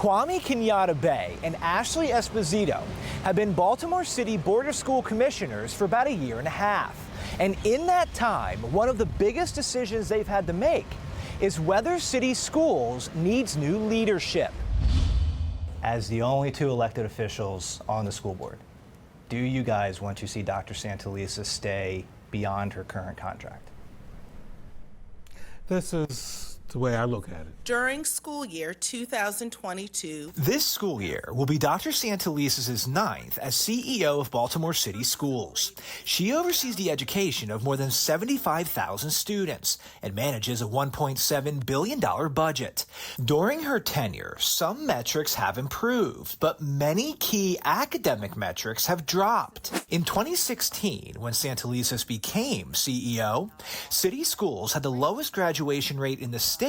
Kwame Kenyatta-Bey and Ashley Esposito have been Baltimore City Board of School Commissioners for about a year and a half. And in that time, one of the biggest decisions they've had to make is whether city schools needs new leadership. As the only two elected officials on the school board, do you guys want to see Dr. Santelises stay beyond her current contract? This is the way I look at it. During school year 2022, this school year will be Dr. Santelises' 9th as CEO of Baltimore City Schools. She oversees the education of more than 75,000 students and manages a $1.7 billion budget. During her tenure, some metrics have improved, but many key academic metrics have dropped. In 2016, when Santelises became CEO, city schools had the lowest graduation rate in the state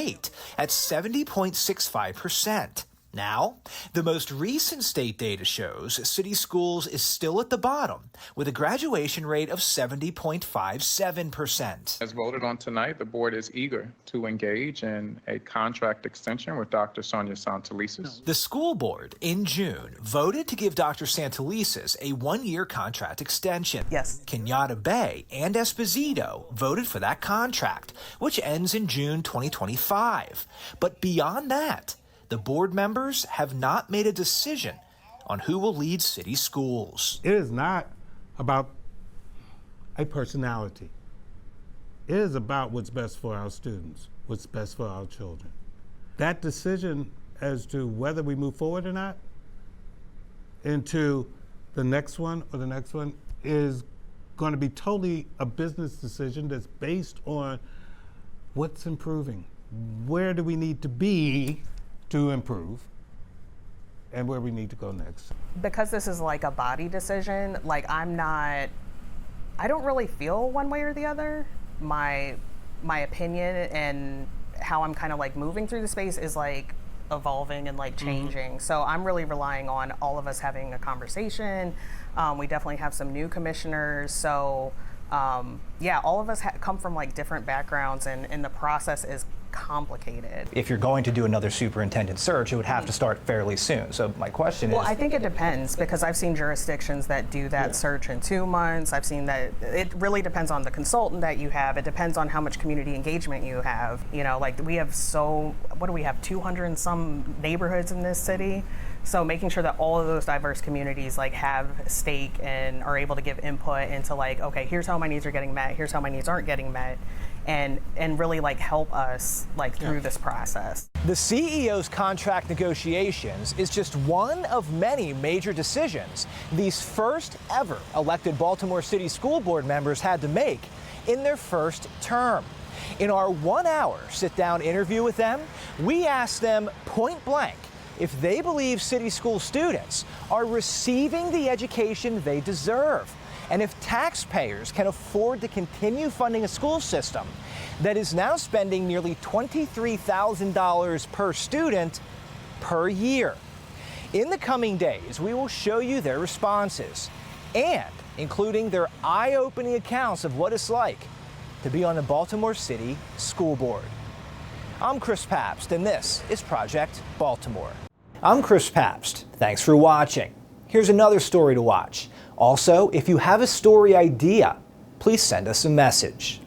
at 70.65%. Now, the most recent state data shows city schools is still at the bottom with a graduation rate of 70.57%. As voted on tonight, the board is eager to engage in a contract extension with Dr. Sonia Santelises. The school board in June voted to give Dr. Santelises a one-year contract extension. Yes. Kenyatta-Bey and Esposito voted for that contract, which ends in June 2025. But beyond that, the board members have not made a decision on who will lead city schools. It is not about a personality. It is about what's best for our students, what's best for our children. That decision as to whether we move forward or not into the next one or the next one is going to be totally a business decision that's based on what's improving. Where do we need to be to improve, and where we need to go next. Because this is like a body decision, like I don't really feel one way or the other. My opinion and how I'm kind of like moving through the space is like evolving and like changing. Mm-hmm. So I'm really relying on all of us having a conversation. We definitely have some new commissioners. So yeah, all of us come from like different backgrounds, and the process is complicated. If you're going to do another superintendent search, it would have to start fairly soon. So my question is... Well, I think it depends, because I've seen jurisdictions that do that search in 2 months. I've seen that it really depends on the consultant that you have. It depends on how much community engagement you have. You know, like we have what do we have, 200 and some neighborhoods in this city? So making sure that all of those diverse communities like have a stake and are able to give input into like, okay, here's how my needs are getting met, here's how my needs aren't getting met, and really like help us like through this process. The CEO's contract negotiations is just one of many major decisions these first ever elected Baltimore City School Board members had to make in their first term. In our 1-hour sit-down interview with them, we asked them point blank if they believe city school students are receiving the education they deserve, and if taxpayers can afford to continue funding a school system that is now spending nearly $23,000 per student per year. In the coming days, we will show you their responses, and including their eye-opening accounts of what it's like to be on the Baltimore City School Board. I'm Chris Pabst, and this is Project Baltimore. I'm Chris Pabst. Thanks for watching. Here's another story to watch. Also, if you have a story idea, please send us a message.